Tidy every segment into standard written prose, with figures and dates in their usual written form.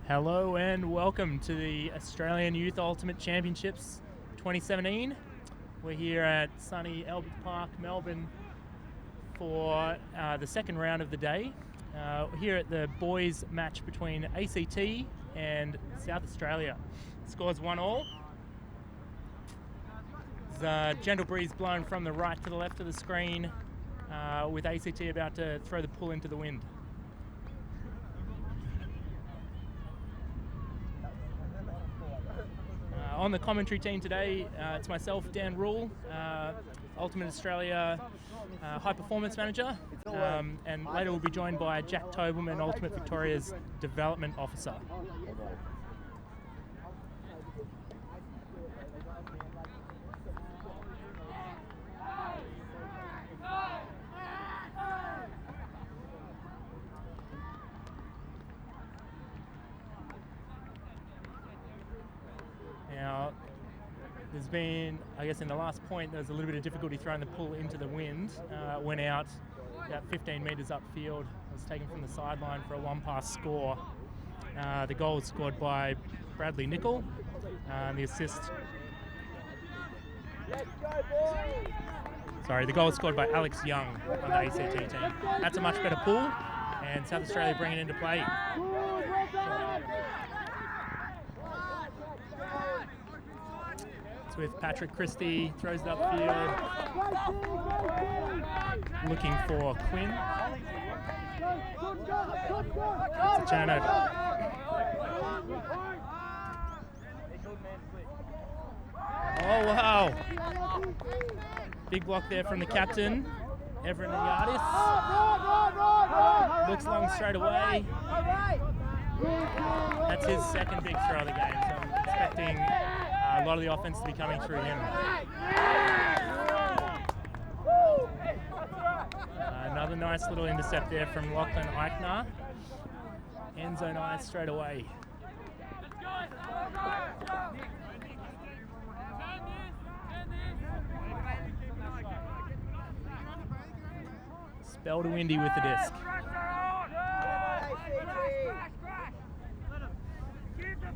Hello and welcome to the Australian Youth Ultimate Championships 2017. We're here at sunny Albert Park, Melbourne for the second round of the day. Here at the boys match between ACT and South Australia. Scores 1-1. There's a gentle breeze blowing from the right to the left of the screen with ACT about to throw the pull into the wind. On the commentary team today, it's myself, Dan Rule, Ultimate Australia High Performance Manager, and later we'll be joined by Jack Tobelman, Ultimate Victoria's Development Officer. Now, there's been, I guess in the last point, there was a little bit of difficulty throwing the pull into the wind. Went out about 15 metres upfield. It was taken from the sideline for a one-pass score. The goal was scored by Bradley Nicol. The assist... Sorry, the goal was scored by Alex Young on the ACT team. That's a much better pull, and South Australia bring it into play. With Patrick Christie, throws it upfield, looking for Quinn. It's a turnover. Oh wow! Big block there from the captain, Everett Nagardis. Looks long straight away. That's his second big throw of the game, so I'm expecting a lot of the offense to be coming through him. Another nice little intercept there from Lachlan Eichner. End zone eyes straight away. Spell to Windy with the disc.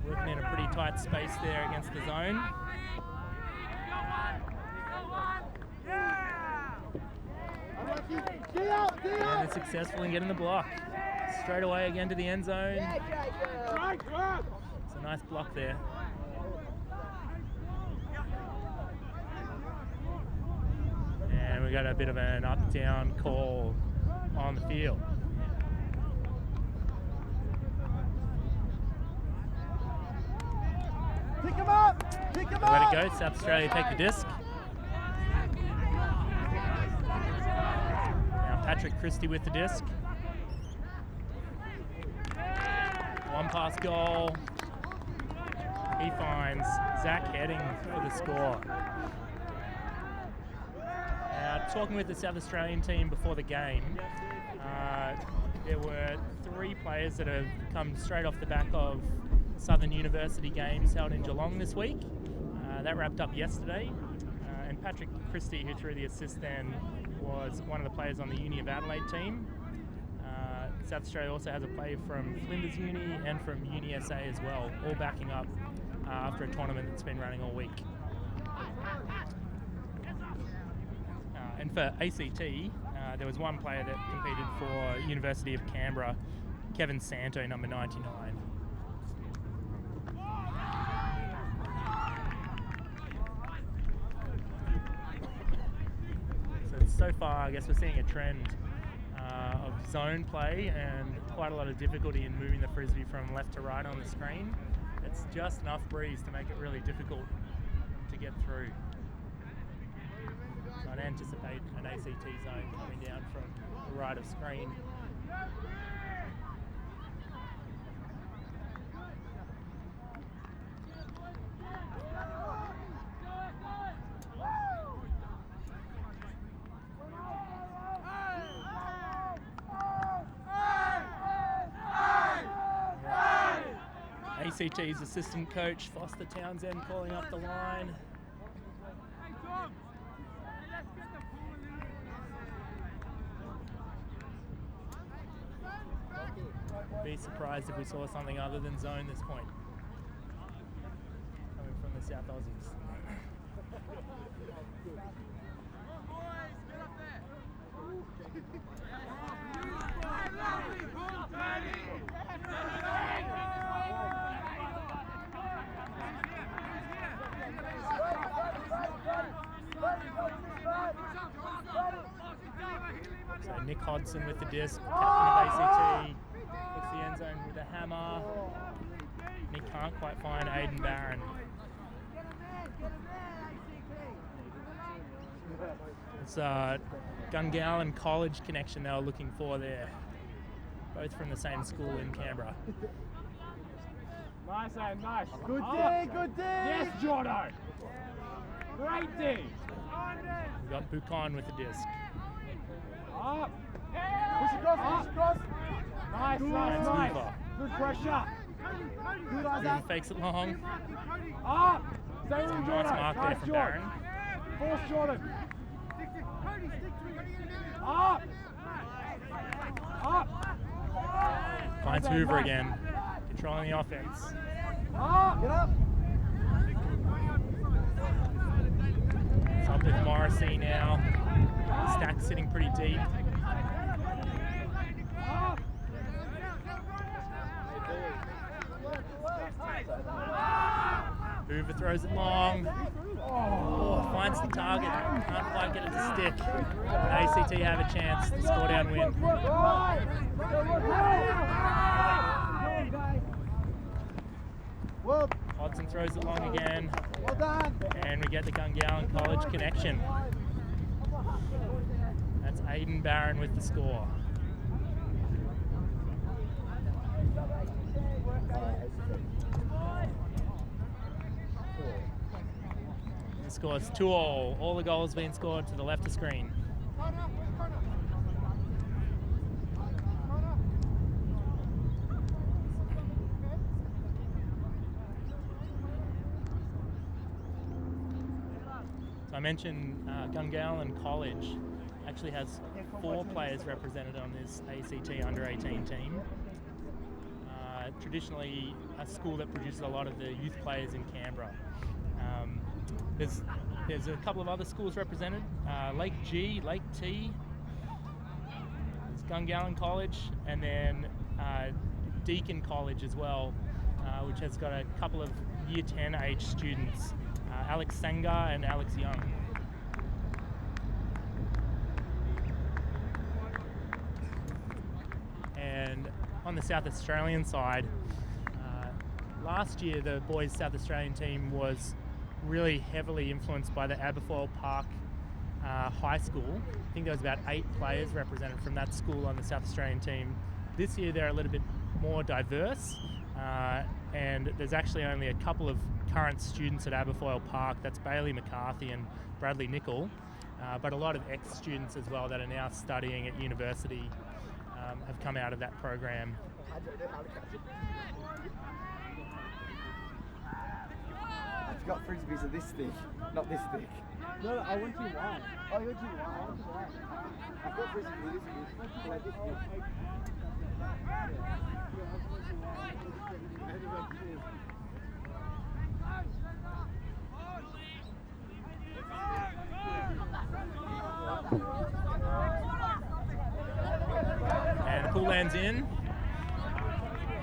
Working in a pretty tight space there against the zone. And they're successful in getting the block. Straight away again to the end zone. It's a nice block there. And we got a bit of an up-down call on the field. Pick him up! Pick him up! Let it go. South Australia take the disc. Now Patrick Christie with the disc. One pass goal. He finds Zach Heading for the score. Talking with the South Australian team before the game, there were 3 players that have come straight off the back of Southern University games held in Geelong this week. That wrapped up yesterday. And Patrick Christie, who threw the assist then, was one of the players on the Uni of Adelaide team. South Australia also has a player from Flinders Uni and from Uni SA as well, all backing up after a tournament that's been running all week. And for ACT, there was one player that competed for University of Canberra, Kevin Santo, number 99. So far, I guess we're seeing a trend of zone play and quite a lot of difficulty in moving the frisbee from left to right on the screen. It's just enough breeze to make it really difficult to get through. So I'd anticipate an ACT zone coming down from the right of screen. ACT's assistant coach, Foster Townsend, calling up the line. Be surprised if we saw something other than zone this point. Coming from the South Aussies. So Nick Hodson with the disc, captain of ACT, hits the end zone with a hammer. He can't quite find Aiden Barron. It's Gungahlin College connection they were looking for there. Both from the same school in Canberra. Nice, Aiden, nice. Good D, good D. Yes, Jordo. Great D. We've got Buchan with the disc. Up. Push across, push across. Nice, Good. nice, That's nice. Hoover. Good pressure. Good Hoover Isaac. fakes it long. Up. Stay Nice with Jordo. mark there Nice, from Jordan. Barron. Force Jordan. Up. Up. Finds Nice, Hoover nice. again. Controlling the offense. Up. Get up. It's up with Morrissey now. The stack's sitting pretty deep. Up. Hoover throws it long. Oh, finds the target. Can't quite get it to stick. But ACT have a chance to score down win. Well, Hodson throws it long again. well done. And we get the Gungahlin College connection. That's Aiden Barron with the score. The score's 2-all. All the goals being scored to the left of screen. So I mentioned Gungahlin College actually has 4 players represented on this ACT under-18 team. Traditionally a school that produces a lot of the youth players in Canberra. There's a couple of other schools represented, Lake G, Lake T, there's Gungahlin College, and then Deakin College as well, which has got a couple of Year 10 age students, Alex Sangar and Alex Young. And on the South Australian side, last year the boys' South Australian team was really heavily influenced by the Aberfoyle Park High School. I think there was about 8 players represented from that school on the South Australian team. This year they're a little bit more diverse, and there's actually only a couple of current students at Aberfoyle Park. That's Bailey McCarthy and Bradley Nicol, but a lot of ex-students as well that are now studying at university have come out of that program. I've got frisbees of this thick, not this thick. No, I went too wide. Oh, you're too wide. I've got frisbees of this thick, like this thick. And the pull lands in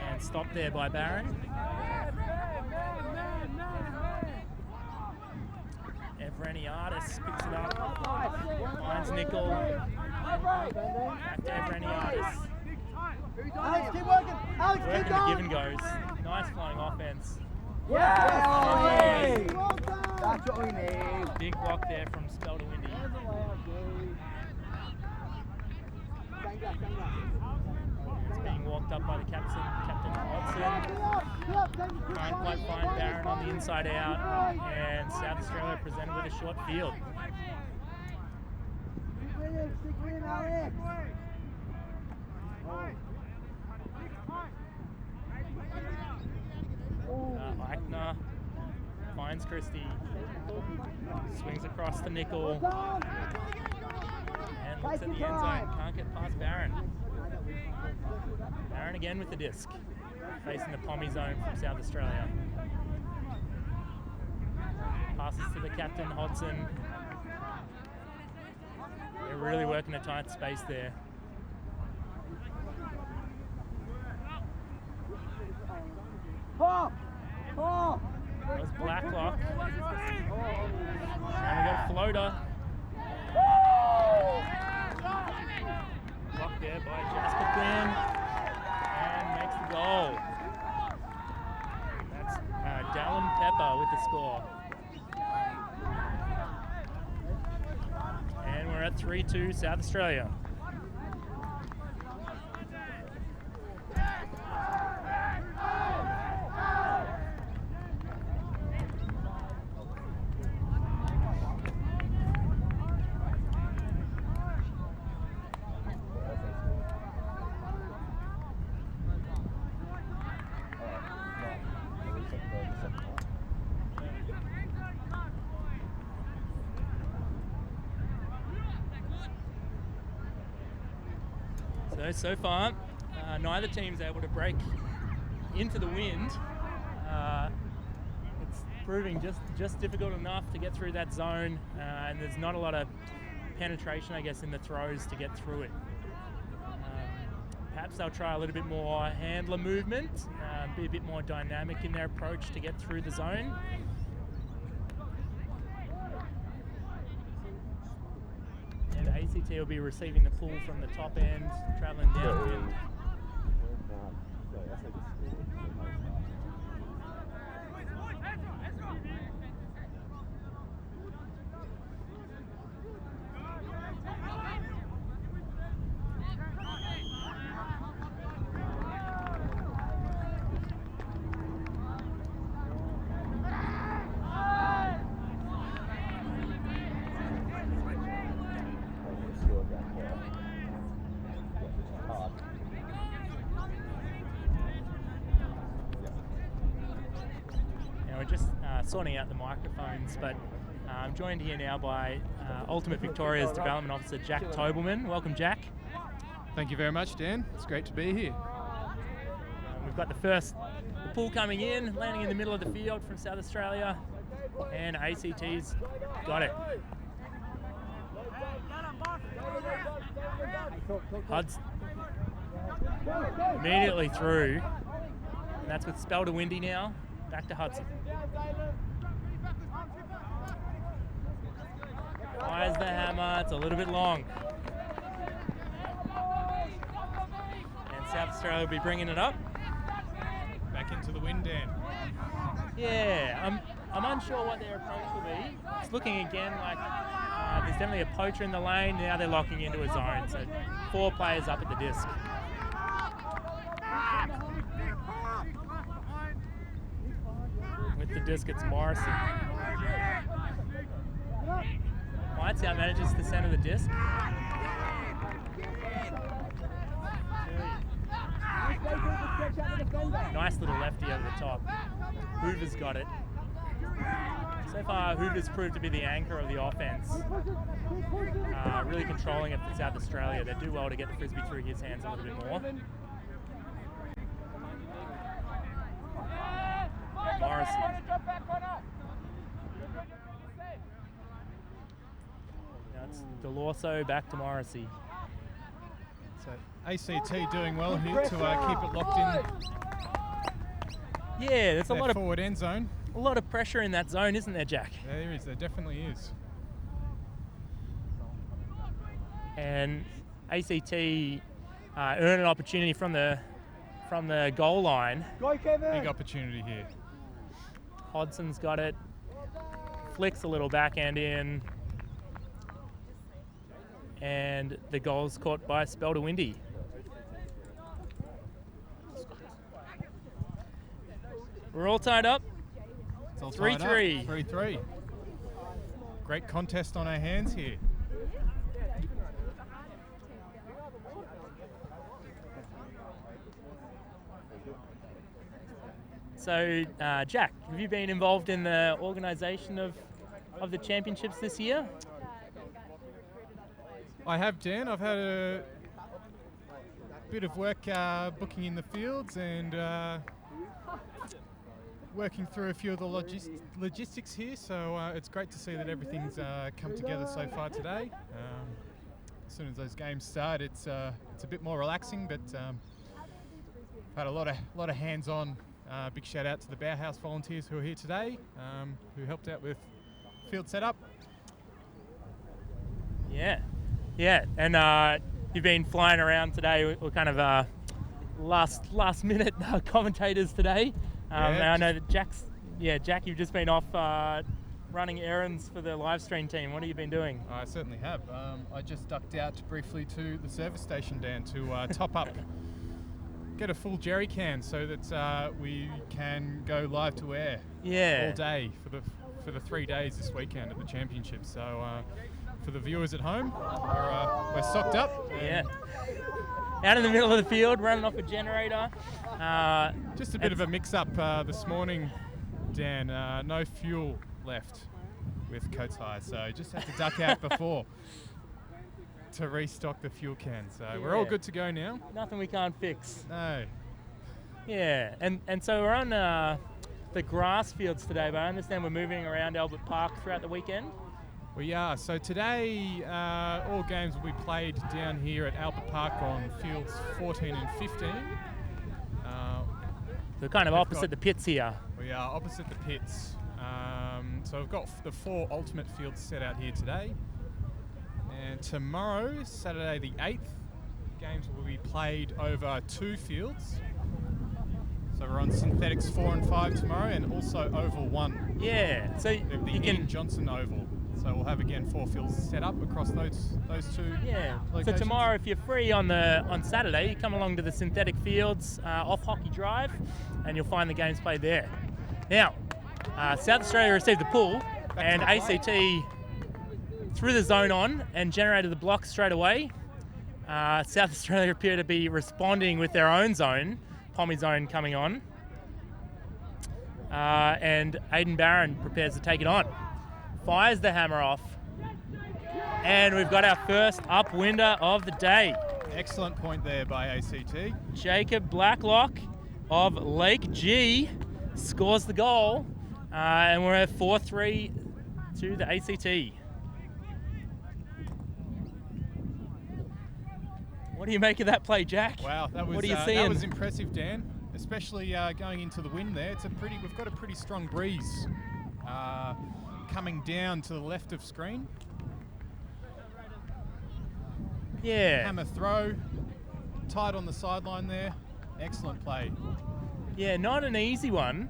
and stopped there by Barron. Evreniadis picks it up, finds Nicol, back to Evreniadis. Alex, keep working. Alex, keep Working the going. give and goes. Nice flowing offense. Yes! Well done. That's what we need. Big block there from Spelder-Windy. It's being walked up by the captain Hodson. Can't quite find Barron on the inside out, and South Australia presented with a short field. Stick with him, Alex. Eichner finds Christie, swings across the Nicol, and looks at the end zone. Can't get past Barron. Barron Brown again with the disc, facing the Pommy zone from South Australia. Passes to the captain, Hodson. They're really working a tight space there. That was Blacklock. And we got a floater. Blocked there by Jasper Quinn. And makes the goal. That's Dallin Pepper with the score. And we're at 3-2 South Australia. So far, neither team's able to break into the wind. It's proving just difficult enough to get through that zone, and there's not a lot of penetration, I guess, in the throws to get through it. Perhaps they'll try a little bit more handler movement, be a bit more dynamic in their approach to get through the zone. ACT will be receiving the pull from the top end, travelling downwind. Sorting out the microphones, but I'm joined here now by Ultimate Victoria's Development Officer Jack Tobelman. Welcome, Jack. Thank you very much, Dan. It's great to be here. We've got the pool coming in, landing in the middle of the field from South Australia, and ACT's got it. Hudson immediately through, and that's with Spell to Windy now. Back to Hudson. Fires the hammer, it's a little bit long. And South Australia will be bringing it up. Back into the wind, Dan. Yeah, I'm unsure what their approach will be. It's looking again like there's definitely a poacher in the lane. Now they're locking into a zone, so 4 players up at the disc. With the disc, it's Morrissey. Whiteside manages to center the disc. Nice little lefty over the top. Hoover's got it. So far, Hoover's proved to be the anchor of the offense. Really controlling it for South Australia. They do well to get the frisbee through his hands a little bit more. Morrissey. Now it's Delorso back to Morrissey. So ACT doing well here to keep it locked in. Yeah, there's a lot of forward end zone. A lot of pressure in that zone, isn't there, Jack? Yeah, there is. There definitely is. And ACT earn an opportunity from the goal line. Go, Kevin. Big opportunity here. Hodson's got it. Flicks a little backhand in. And the goal's caught by Spell to Windy. We're all tied up. It's all 3-3. 3-3. Great contest on our hands here. So, Jack, have you been involved in the organisation of the championships this year? I have, Dan. I've had a bit of work booking in the fields and working through a few of the logistics here, so it's great to see that everything's come together so far today. As soon as those games start, it's a bit more relaxing, but had a lot of hands-on. Big shout out to the Bauhaus volunteers who are here today, who helped out with field setup. Yeah, and you've been flying around today. We're kind of last minute commentators today. And I know that Jack, you've just been off running errands for the live stream team. What have you been doing? I certainly have. I just ducked out briefly to the service station, Dan, to top up, get a full jerry can so that we can go live to air all day for the 3 days this weekend at the championship. So for the viewers at home, we're stocked up. Yeah. Out in the middle of the field, running off a generator. Just a bit of a mix-up this morning, Dan. No fuel left with Coates High, so just had to duck out before to restock the fuel can. So we're all good to go now. Nothing we can't fix. No. Yeah, and so we're on the grass fields today, but I understand we're moving around Albert Park throughout the weekend. We are. So today, all games will be played down here at Albert Park on fields 14 and 15. So kind of opposite the pits here. We are opposite the pits. So we've got the 4 ultimate fields set out here today. And tomorrow, Saturday the 8th, games will be played over 2 fields. So we're on synthetics 4 and 5 tomorrow, and also oval 1. Yeah, so the you Ian Johnson Oval. So we'll have again 4 fields set up across those 2 locations. So tomorrow, if you're free on Saturday, you come along to the synthetic fields off Hockey Drive, and you'll find the games played there. Now, South Australia received the pull, and ACT threw the zone on and generated the block straight away. South Australia appear to be responding with their own zone, Pommy zone coming on, and Aidan Barron prepares to take it on. Fires the hammer off, and we've got our first upwinder of the day. Excellent point there by ACT. Jacob Blacklock of Lake G scores the goal, and we're at 4-3 to the ACT. What do you make of that play, Jack? Wow, that was, what are you seeing? That was impressive, Dan. Especially going into the wind there. We've got a pretty strong breeze coming down to the left of screen. Yeah. Hammer throw, tight on the sideline there. Excellent play. Yeah, not an easy one.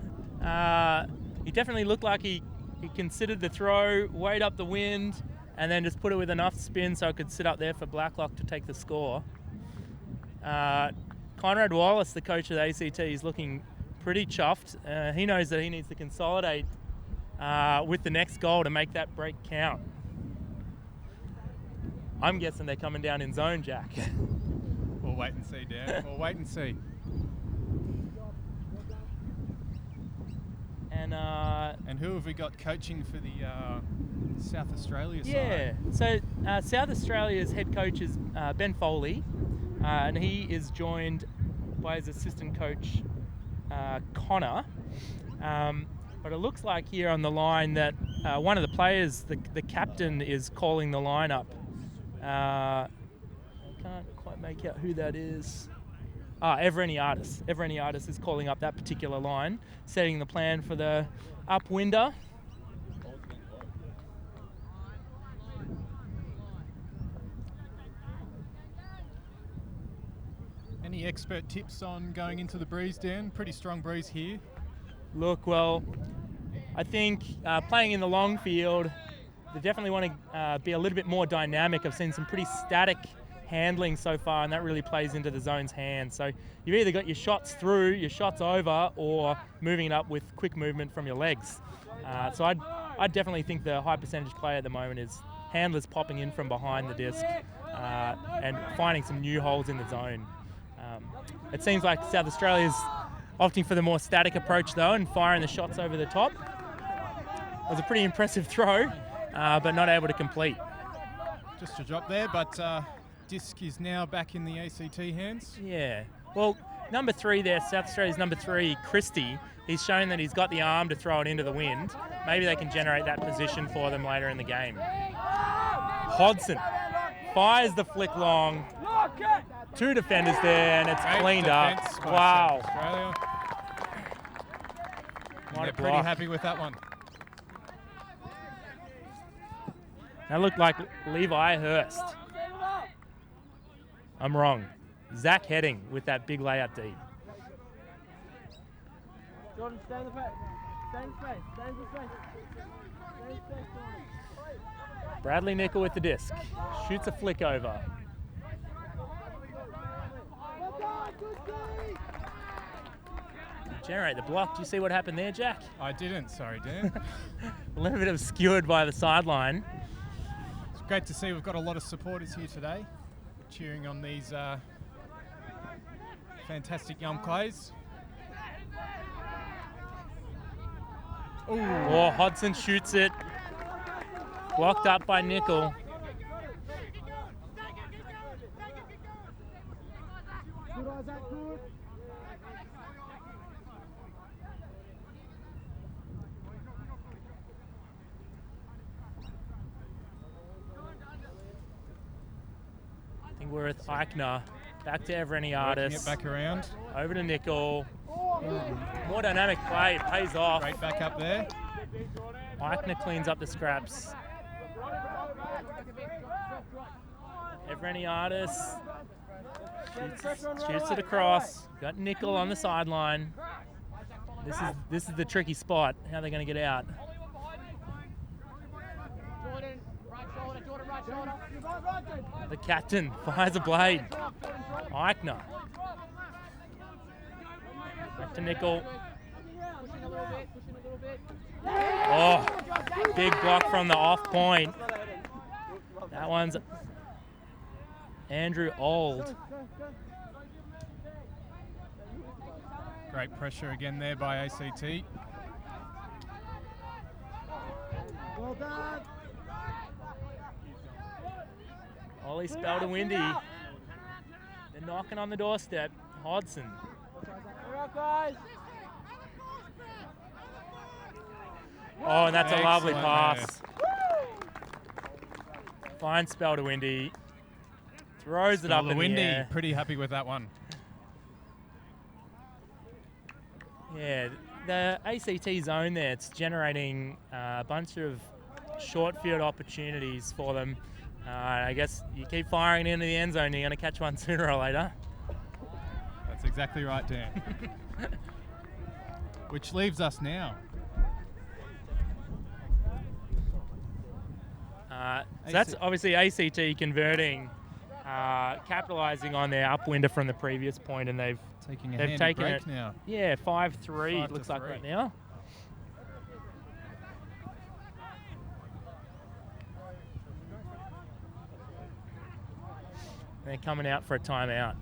He definitely looked like he considered the throw, weighed up the wind, and then just put it with enough spin so it could sit up there for Blacklock to take the score. Conrad Wallace, the coach of the ACT, is looking pretty chuffed. He knows that he needs to consolidate with the next goal to make that break count. I'm guessing they're coming down in zone, Jack. We'll wait and see, Dan. We'll wait and see. And who have we got coaching for the South Australia side? Yeah, so South Australia's head coach is Ben Foley, and he is joined by his assistant coach, Connor. But it looks like here on the line that one of the players, the captain, is calling the lineup. I can't quite make out who that is. Evereniadis. Evereniadis is calling up that particular line, setting the plan for the upwinder. Any expert tips on going into the breeze, Dan? Pretty strong breeze here. Look, well, I think playing in the long field, they definitely want to be a little bit more dynamic. I've seen some pretty static handling so far, and that really plays into the zone's hands. So you've either got your shots through, your shots over, or moving it up with quick movement from your legs. So I definitely think the high percentage play at the moment is handlers popping in from behind the disc and finding some new holes in the zone. It seems like South Australia's opting for the more static approach though and firing the shots over the top. It was a pretty impressive throw, but not able to complete. Just a drop there, but disc is now back in the ACT hands. Yeah. Well, number 3 there, South Australia's number 3, Christie, he's shown that he's got the arm to throw it into the wind. Maybe they can generate that position for them later in the game. Hodson fires the flick long. 2 defenders there, and it's Great cleaned up. defence by Wow. South Australia. What They're a pretty block. happy with that one. That looked like Levi Hurst. I'm wrong. Zach Heading with that big layup deep. Jordan, stay in the pace. Stay in space. Stay in space. Stay in space, Jordan. Bradley Nickel with the disc. Shoots a flick over. Generate the block. Do you see what happened there, Jack? I didn't, sorry, Dan. A little bit obscured by the sideline. It's great to see we've got a lot of supporters here today cheering on these fantastic young players. Ooh. Oh, Hodson shoots it. Blocked up by Nickel. Good, Isaac, good. I think we're with Eichner. Back to Working Evreniadis. it back around. Over to Nickel. More dynamic play. It pays off. Great back up there. Eichner cleans up the scraps. Evreniadis shoots it across. Got Nickel on the sideline. This is the tricky spot. How are they going to get out? The captain fires a blade. Eichner. Back to Nickel. Oh, big block from the off point. That one's Andrew Old. Great pressure again there by ACT. Well done. Ollie Spelder-Windy. They're knocking on the doorstep. Hodson. All right, guys. Oh, and that's a lovely Excellent pass. Fine Spelder-Windy. Throws it up in the Windy, air. pretty happy with that one. Yeah, the ACT zone there, it's generating a bunch of short field opportunities for them. I guess you keep firing into the end zone, you're going to catch one sooner or later. That's exactly right, Dan. Which leaves us now. So that's obviously ACT converting, capitalising on their upwinder from the previous point, and they've Taking a They've handy taken break it. now. Yeah, 5-3 5 it to looks like 3. right now. They're coming out for a timeout.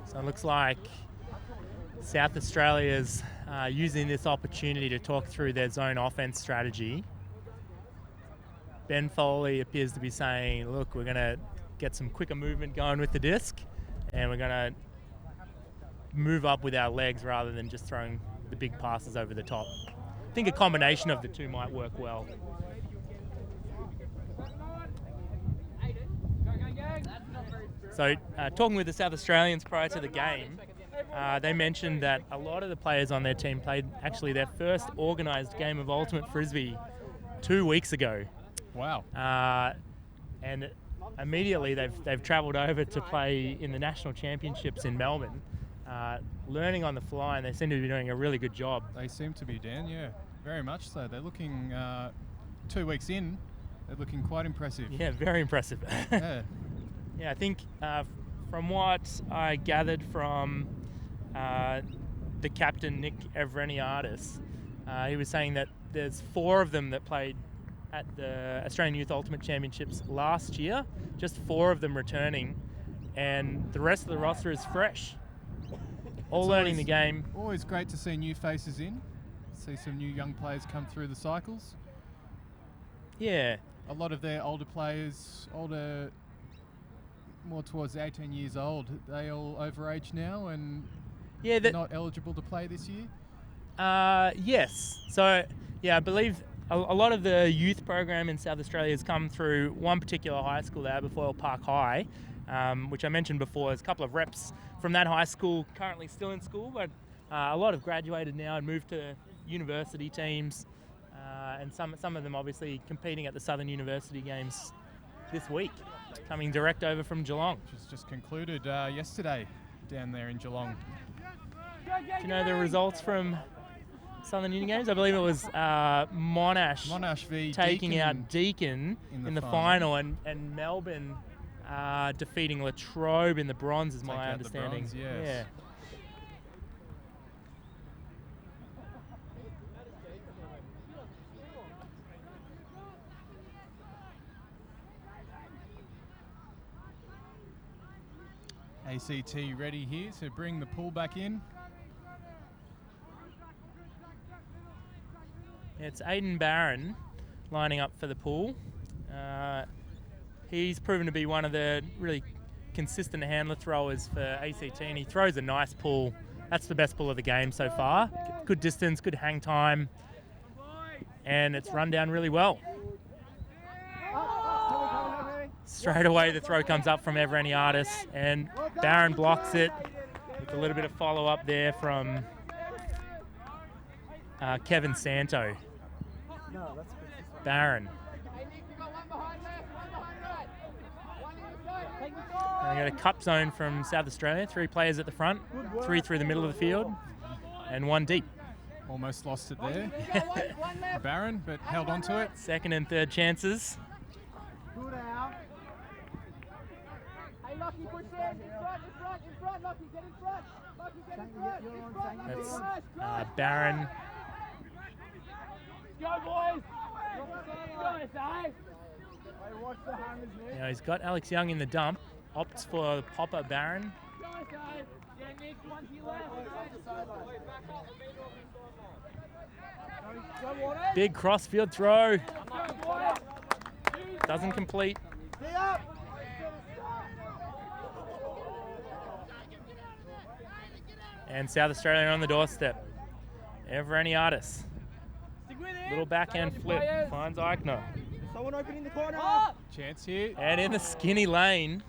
So it looks like South Australia's using this opportunity to talk through their zone offense strategy. Ben Foley appears to be saying, look, we're going to get some quicker movement going with the disc, and we're going to move up with our legs rather than just throwing the big passes over the top. I think a combination of the two might work well. So talking with the South Australians prior to the game, they mentioned that a lot of the players on their team played actually their first organised game of Ultimate Frisbee 2 weeks ago. Wow. And immediately they've travelled over to play in the National Championships in Melbourne, learning on the fly, and they seem to be doing a really good job. They seem to be, Dan, yeah. Very much so. They're looking, 2 weeks in, they're looking quite impressive. Yeah, very impressive. Yeah. Yeah, I think from what I gathered from the captain, Nick Evreniadis, he was saying that there's 4 of them that played at the Australian Youth Ultimate Championships last year, just 4 of them returning, and the rest of the roster is fresh. All It's learning always- the game. Always great to see new faces in, see some new young players come through the cycles. Yeah, A lot of their older players, more towards 18 years old, they all overage now and yeah, not eligible to play this year. yes. So, yeah, I believe a lot of the youth program in South Australia has come through one particular high school there, Aberfoyle Park High, which I mentioned before. There's a couple of reps from that high school currently still in school, but a lot have graduated now and moved to university teams, and some of them obviously competing at the Southern University Games this week, coming direct over from Geelong. Which was just concluded yesterday down there in Geelong. Do you know the results from Southern Uni Games? I believe it was Monash v taking Deakin out Deakin in the final, and Melbourne defeating Latrobe in the bronze, is Take my out the understanding. bronze, yes. Yeah. ACT ready here to bring the pool back in. It's Aidan Barron lining up for the pool. He's proven to be one of the really consistent handler throwers for ACT, and he throws a nice pull. That's the best pull of the game so far. Good distance, good hang time, and it's run down really well. Straight away the throw comes up from Evereniadis, and Barron blocks it with a little bit of follow-up there from Kevin Santo. Barron. And we got a cup zone from South Australia. 3 players at the front, 3 through the middle of the field, and 1 deep. Almost lost it there. Barron, but held on to it. Second and third chances. Good out. Hey, Lockie, push there. In front, Lockie, get in front. Lockie, get in front. That's Barron. Go, boys. Go, Si. Watch the hammers, Nick. Now he's got Alex Young in the dump. Opts for Popper Barron. Go, Si. Yeah, Nick, one to your left. Go, Waters. Big crossfield throw. Go, Waters. Doesn't complete. Stay up. And South Australia on the doorstep. Evereniadis. Stick with him. Little backhand Stay on flip. your players. Finds Eichner. Someone open in the corner. Chance here. And in the skinny lane.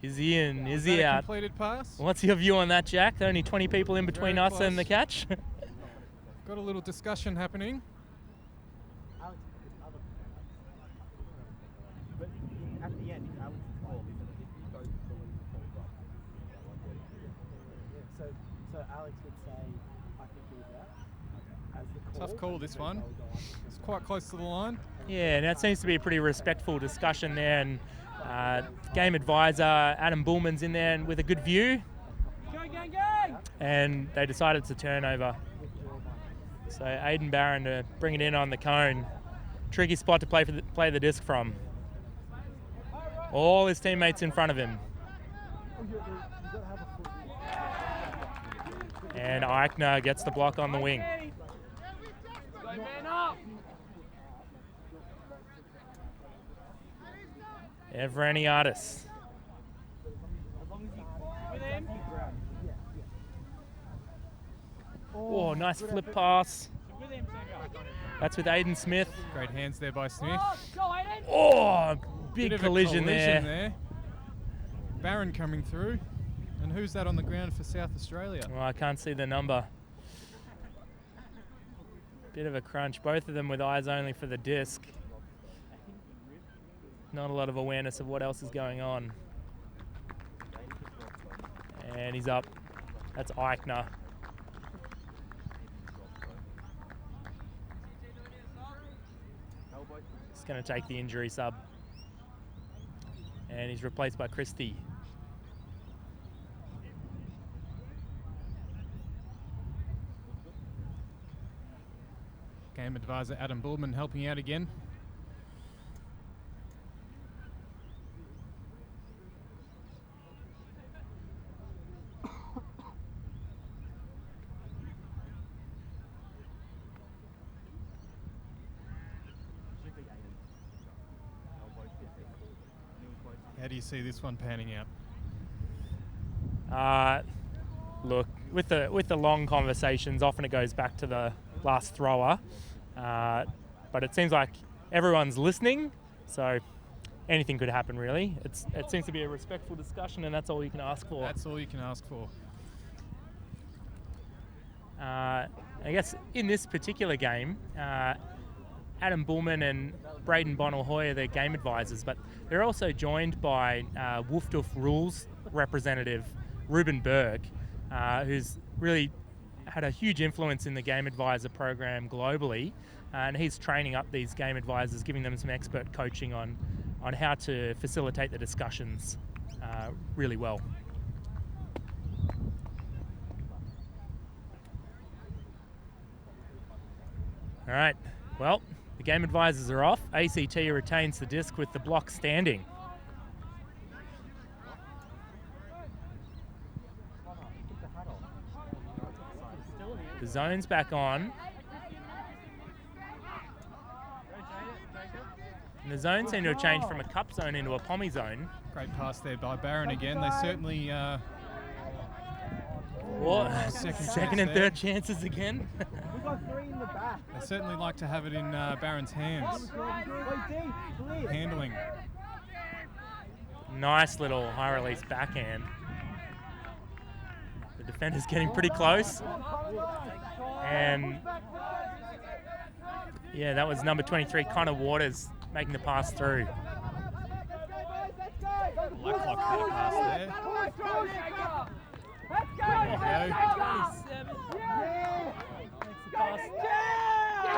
Is he in? Is he out? Completed pass. What's your view on that, Jack? Only 20 people in between Very us and the close. catch. Got a little discussion happening. But at the end, it's Alex's call, isn't it? If he goes to the lead, so Alex would say, I think he was out. As the call, Tough call, this one. It's quite close to the line. Yeah, now it seems to be a pretty respectful discussion there, and game advisor Adam Bullman's in there and with a good view, and they decided to turnover. So Aidan Barron to bring it in on the cone. Tricky spot to play the disc from. All his teammates in front of him. And Eichner gets the block on the wing. Evereniadis. Oh, nice flip pass. That's with Aiden Smith. Great hands there by Smith. Oh, big Bit of a collision there. Barron coming through. And who's that on the ground for South Australia? Well, I can't see the number. Bit of a crunch. Both of them with eyes only for the disc. Not a lot of awareness of what else is going on. And he's up. That's Eichner. He's going to take the injury sub. And he's replaced by Christie. Game advisor Adam Bullman helping out again. How do you see this one panning out? Look, with the long conversations, often it goes back to the last thrower, but it seems like everyone's listening, so anything could happen really. It seems to be a respectful discussion, and that's all you can ask for. That's all you can ask for. I guess in this particular game, Adam Bullman and Braden Bonnell-Hoy are the game advisors, but they're also joined by Woofdoof Rules representative Ruben Berg, who's really had a huge influence in the game advisor program globally, and he's training up these game advisors, giving them some expert coaching on how to facilitate the discussions really well. All right, well, the game advisors are off. ACT retains the disc with the block standing. The zone's back on. And the zone seemed to have changed from a cup zone into a pommy zone. Great pass there by Barron again. They certainly second and third chances again. We've got 3 in the back. they certainly like to have it in Barron's hands. Handling. Nice little high release backhand. The defender's getting pretty close. And yeah, that was number 23, Connor Waters, making the pass through. Blacklock had a pass there. There you go.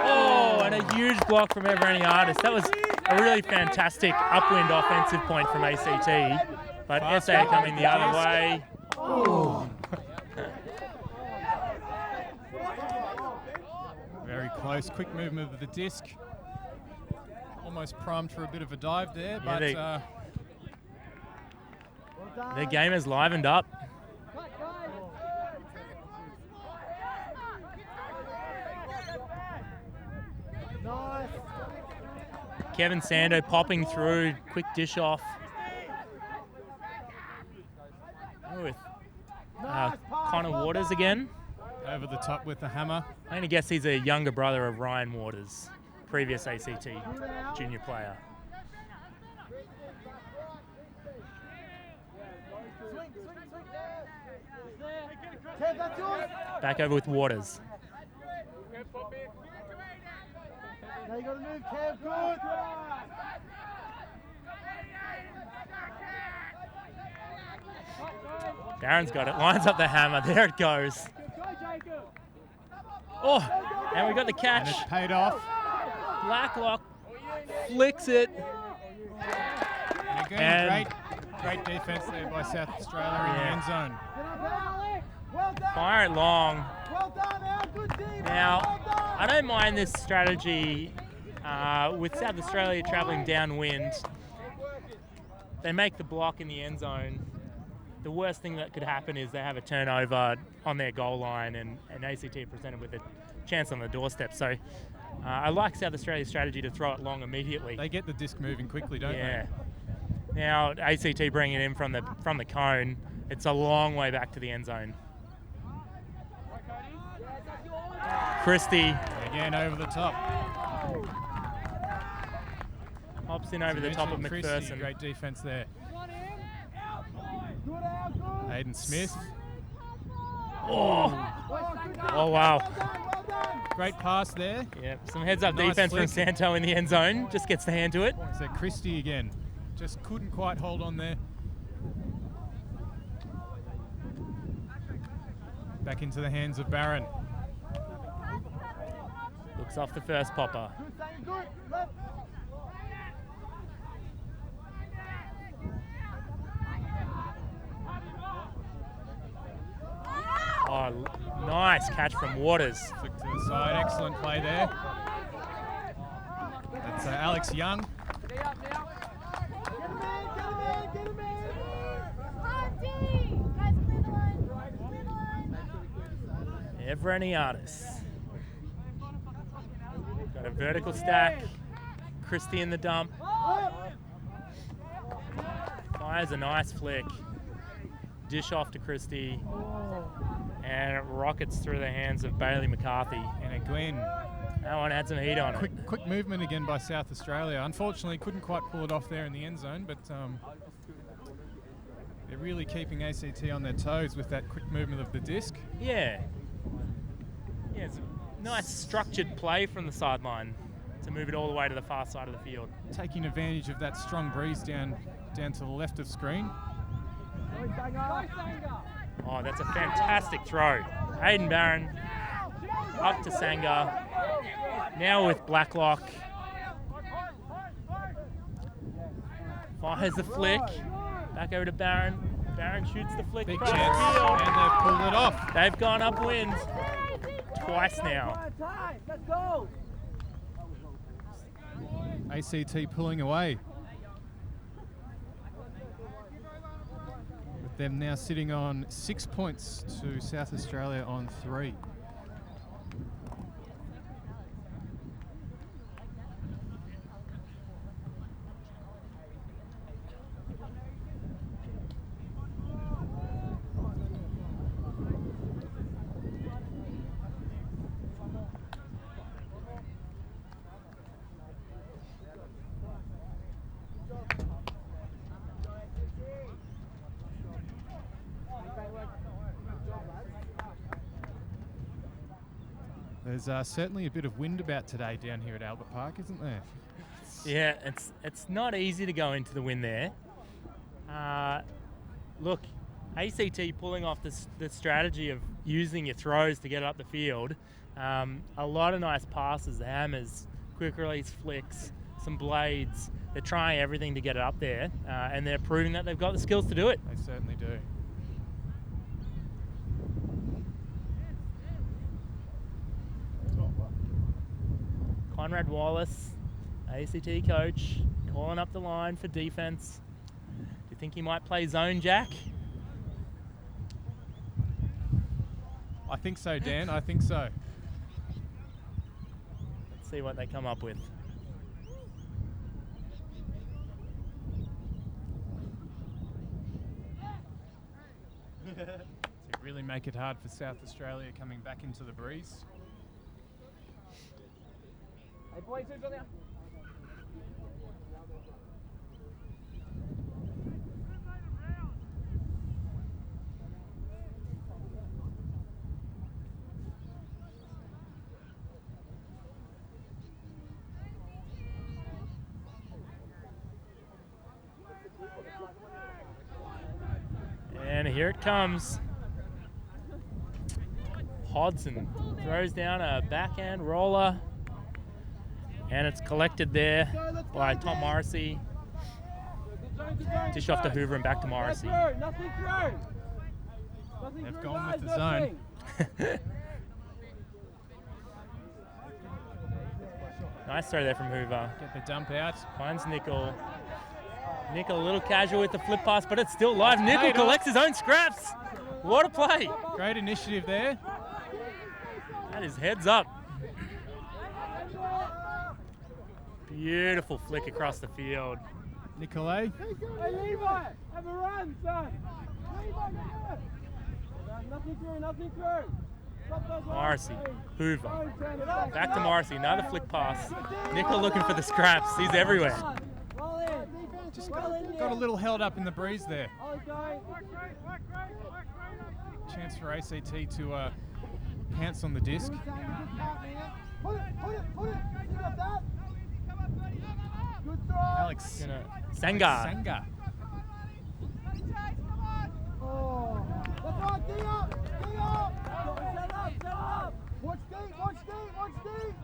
Oh, and a huge block from Everany Artist. That was a really fantastic upwind offensive point from ACT. But SA coming the other way. Ooh. Very close, quick movement of the disc. Almost primed for a bit of a dive there, but the game has livened up. Kevin Sando popping through, quick dish off. With Connor Waters again. Over the top with the hammer. I'm going to guess he's a younger brother of Ryan Waters, previous ACT junior player. Back over with Waters. Now you gotta move, Kev. Good. Darren's got it. Lines up the hammer. There it goes. Oh, and we got the catch. And it's paid off. Blacklock flicks it. And again, great defense there by South Australia in the end zone. Fire it long. Well done, Al. Good team. Now, I don't mind this strategy with South Australia travelling downwind. They make the block in the end zone. The worst thing that could happen is they have a turnover on their goal line, and ACT are presented with a chance on the doorstep. So I like South Australia's strategy to throw it long immediately. They get the disc moving quickly, don't they? Now ACT bringing it in from the cone. It's a long way back to the end zone. Christie again over the top. Hops in over the top of McPherson. Christie, great defense there. Hayden Smith. Oh wow. Great pass there. Yeah, some heads-up nice defense flick. from Santo in the end zone. Just gets the hand to it. So Christie again. Just couldn't quite hold on there. Back into the hands of Barron. Looks off the first popper. Oh, nice catch from Waters. Flick to the side, excellent play there. That's Alex Young. Evraniadis. Got a vertical stack. Christie in the dump. Fires a nice flick. Dish off to Christie. And it rockets through the hands of Bailey McCarthy. And again, that one had some heat on it. Quick movement again by South Australia. Unfortunately, couldn't quite pull it off there in the end zone, but they're really keeping ACT on their toes with that quick movement of the disc. Yeah. Yeah, it's a nice structured play from the sideline to move it all the way to the far side of the field. Taking advantage of that strong breeze down to the left of screen. Oh, that's a fantastic throw. Hayden Barron up to Sanga. Now with Blacklock. Fires the flick. Back over to Barron. Barron shoots the flick. Big across chance, the field. and they've pulled it off. They've gone upwind twice now. Let's go. ACT pulling away. With them now sitting on 6 points to South Australia on 3. There's certainly a bit of wind about today down here at Albert Park, isn't there? Yeah, it's not easy to go into the wind there. Look, ACT pulling off the strategy of using your throws to get up the field. A lot of nice passes, the hammers, quick release flicks, some blades. They're trying everything to get it up there, and they're proving that they've got the skills to do it. They certainly do. Conrad Wallace, ACT coach, calling up the line for defense. Do you think he might play zone, Jack? I think so, Dan. I think so. Let's see what they come up with. To really make it hard for South Australia coming back into the breeze. And here it comes. Hodson throws down a backhand roller. And it's collected there by Tom Morrissey. Dish off to Hoover and back to Morrissey. They've gone with the zone. Nice throw there from Hoover. Get the dump out. Finds Nickel. Nickel a little casual with the flip pass, but it's still live. Nickel collects his own scraps. What a play. Great initiative there. That is heads up. Beautiful flick across the field. Nicolay. Hey, Levi, have a run, son. Levi, nothing through, nothing through. Morrissey, Hoover. Back to Morrissey, another flick pass. Nickel looking for the scraps. He's everywhere. Just got a little held up in the breeze there. Chance for ACT to pounce on the disc. Alex Sanga. Sanga. Oh, that's right, D up. Set up. Watch deep.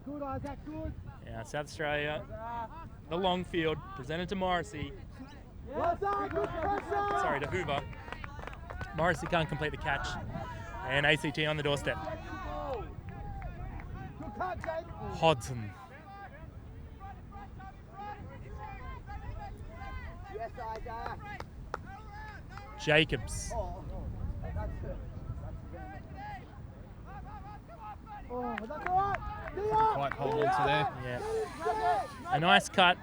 Good, Isaac, good. Yeah, South Australia. The long field, presented to Morrissey. Well done, good pressure. Sorry, to Hoover. Morrissey can't complete the catch. And ACT on the doorstep. Hodson. Jacobs. Quite hold on to there. Yeah. A nice cut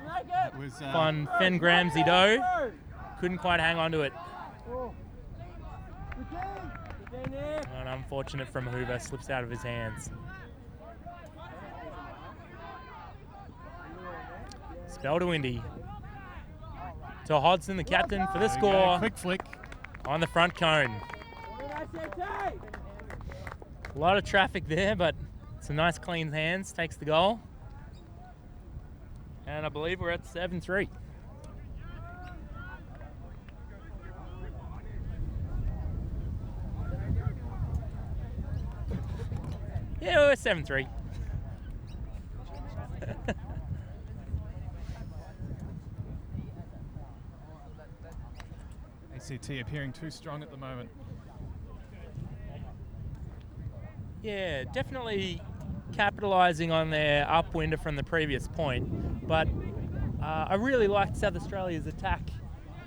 That was on Fen Gramsey-Doe. Couldn't quite hang on to it. And unfortunate from Hoover, slips out of his hands. Spell to Windy. To Hodson, the captain, for the there we go. score Quick flick. on the front cone. A lot of traffic there, but some nice clean hands. Takes the goal. And I believe we're at 7-3. Yeah, we're 7-3. ACT appearing too strong at the moment. Yeah, definitely capitalising on their upwinder from the previous point. But I really liked South Australia's attack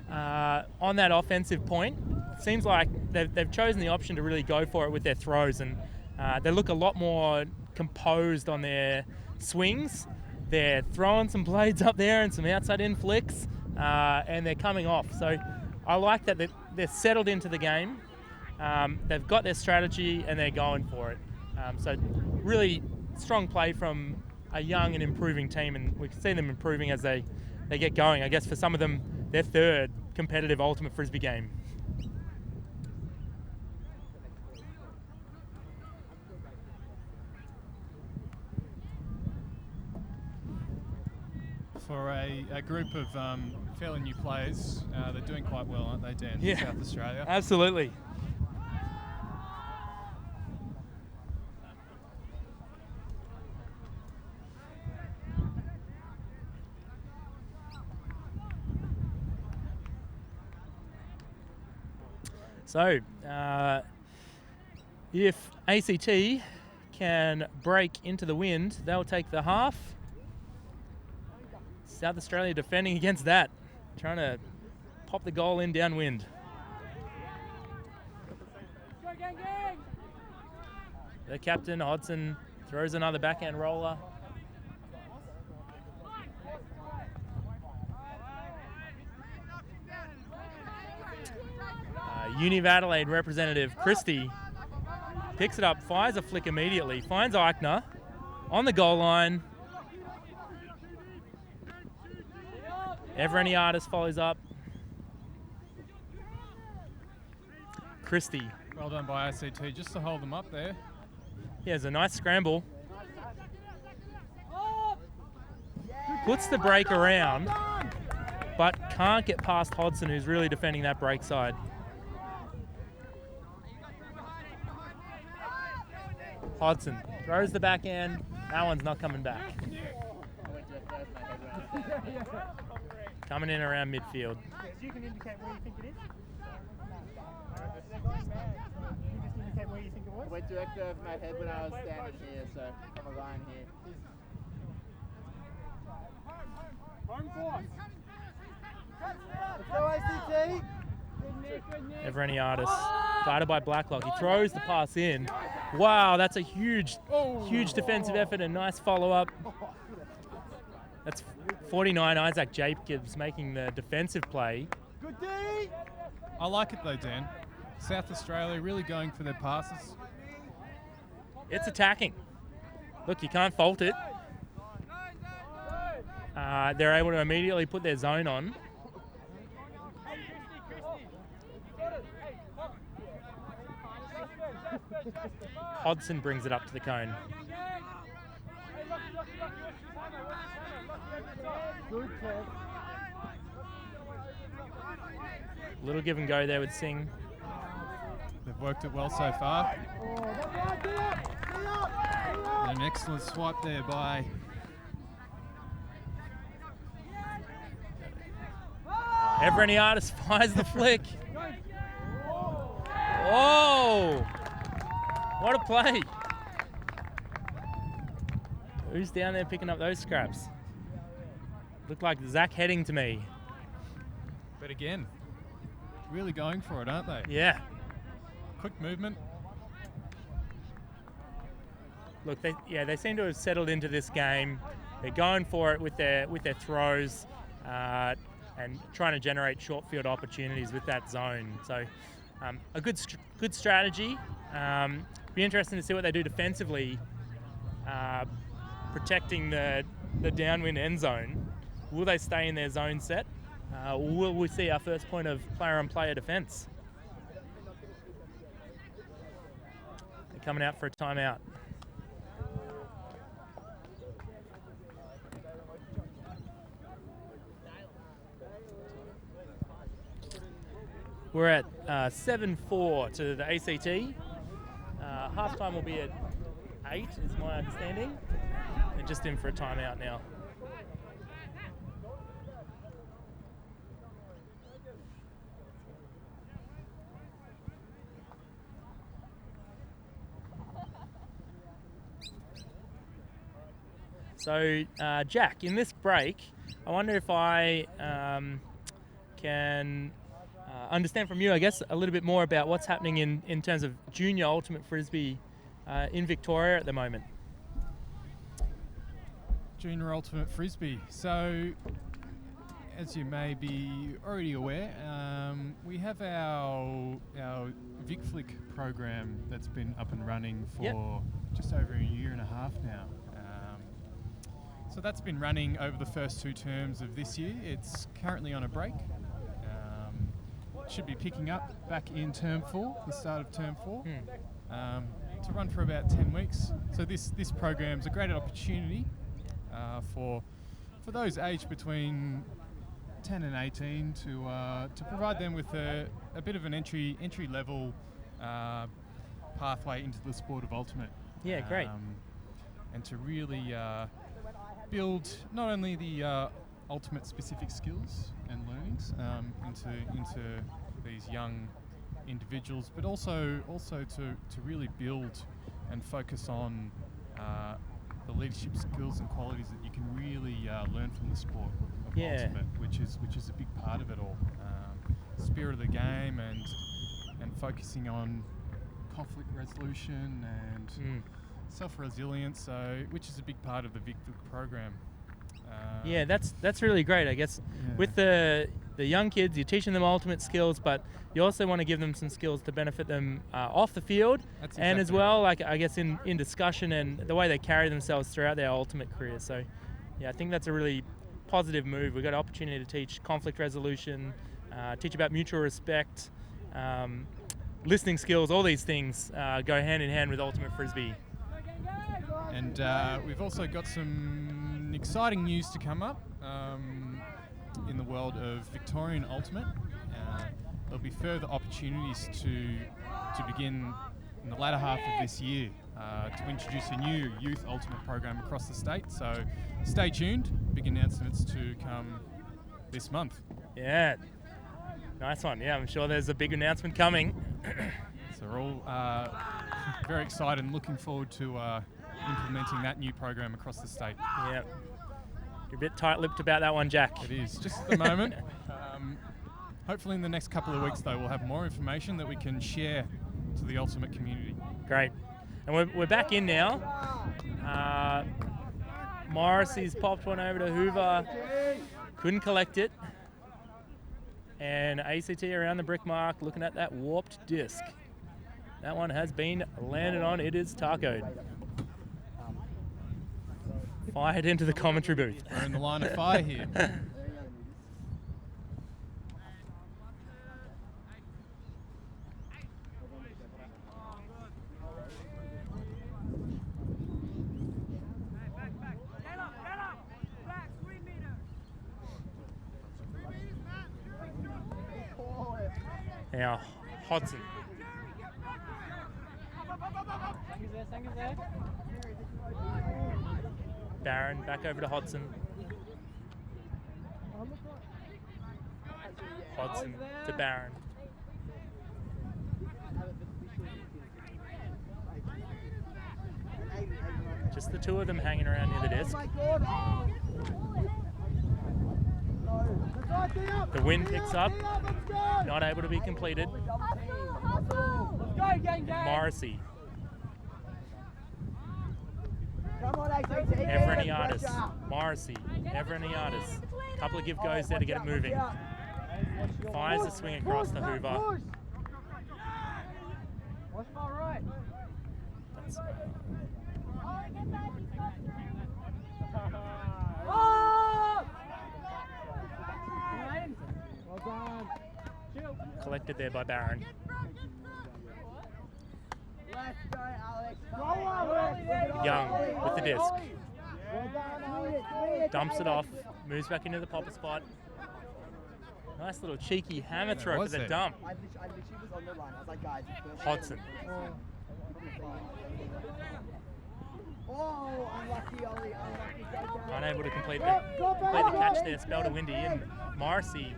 on that offensive point. It seems like they've chosen the option to really go for it with their throws, and they look a lot more composed on their swings. They're throwing some blades up there and some outside in flicks, and they're coming off. So I like that they're settled into the game. They've got their strategy and they're going for it. So really strong play from a young and improving team, and we can see them improving as they get going. I guess for some of them, their third competitive ultimate frisbee game. For a group of fairly new players, they're doing quite well, aren't they, Dan? Yeah. South Australia. Absolutely. So, if ACT can break into the wind, they'll take the half. South Australia defending against that, trying to pop the goal in downwind. The captain, Hodson, throws another backhand roller. Uni of Adelaide representative Christie picks it up, fires a flick immediately, finds Eichner on the goal line. Everiniadis follows up. Christie. Well done by ACT, just to hold them up there. He has a nice scramble. Puts the break around, but can't get past Hodson, who's really defending that break side. Hodson throws the backhand. That one's not coming back. Coming in around midfield. You can indicate where you think it is. You just indicate where you think it was. I went direct over my head when I was standing here, so I'm a line here. Home force. Let's go ACT. Everiniadis, guided by Blacklock. He throws the pass in. Wow, that's a huge defensive effort and nice follow-up. That's 49 Isaac Jacobs making the defensive play. Good D. I like it though, Dan. South Australia really going for their passes. It's attacking. Look, you can't fault it. They're able to immediately put their zone on. Hodson brings it up to the cone. Good test. Little give and go there with Singh. They've worked it well so far. Oh, that's right, get up, get up, get up. And an excellent swipe there by Everiniadis fires the flick. Oh! What a play! Who's down there picking up those scraps? Looked like Zach Heading to me. But again, really going for it, aren't they? Yeah. Quick movement. Look, they seem to have settled into this game. They're going for it with their throws and trying to generate short field opportunities with that zone. So a good strategy. Be interesting to see what they do defensively, protecting the downwind end zone. Will they stay in their zone set? Will we see our first point of player-on-player defence? They're coming out for a timeout. We're at 7-4 to the ACT. Halftime will be at 8, is my understanding. They're just in for a timeout now. So, Jack, in this break, I wonder if I can understand from you, I guess, a little bit more about what's happening in terms of junior ultimate frisbee in Victoria at the moment. Junior ultimate frisbee. So, as you may be already aware, we have our Vic Flick program that's been up and running for just over a year and a half now. So that's been running over the first 2 terms of this year. It's currently on a break. Should be picking up back in term 4, the start of term 4, to run for about 10 weeks. So this program's a great opportunity for those aged between 10 and 18 to provide them with a bit of an entry level pathway into the sport of ultimate. Yeah, great. And to really build not only the ultimate specific skills and learnings into these young individuals, but also to really build and focus on the leadership skills and qualities that you can really learn from the sport of ultimate, which is a big part of it all. Spirit of the game and focusing on conflict resolution and self-resilience, which is a big part of the Vic program. Yeah, that's really great. I guess with the young kids, you're teaching them ultimate skills, but you also want to give them some skills to benefit them off the field, and as well, like I guess in discussion and the way they carry themselves throughout their ultimate career. So, yeah, I think that's a really positive move. We've got an opportunity to teach conflict resolution, teach about mutual respect, listening skills. All these things go hand in hand with ultimate frisbee. And we've also got some exciting news to come up in the world of Victorian ultimate. There'll be further opportunities to begin in the latter half of this year to introduce a new youth ultimate program across the state. So stay tuned. Big announcements to come this month. Yeah, nice one. Yeah, I'm sure there's a big announcement coming. So we're all very excited and looking forward to implementing that new program across the state. Yeah. You're a bit tight-lipped about that one, Jack. It is, just at the moment. Hopefully in the next couple of weeks, though, we'll have more information that we can share to the ultimate community. Great. And we're back in now. Morrissey's popped one over to Hoover. Couldn't collect it. And ACT around the brick mark looking at that warped disc. That one has been landed on. It is tacoed. Fired into the commentary booth. We're in the line of fire here. Now, Hodson. Barron back over to Hodson. Hodson to Barron. Just the two of them hanging around near the disc. The win picks up, not able to be completed. Morrissey. Evreniadis. Morrissey. Evreniadis. Couple of give goes there to get it moving. Fires the swing across to Hoover. That's, collected there by Barron. Young with the disc. Dumps it off, moves back into the popper spot. Nice little cheeky hammer throw for the dump. Hodson. Unable to complete the catch there, spelled a windy, and Morrissey.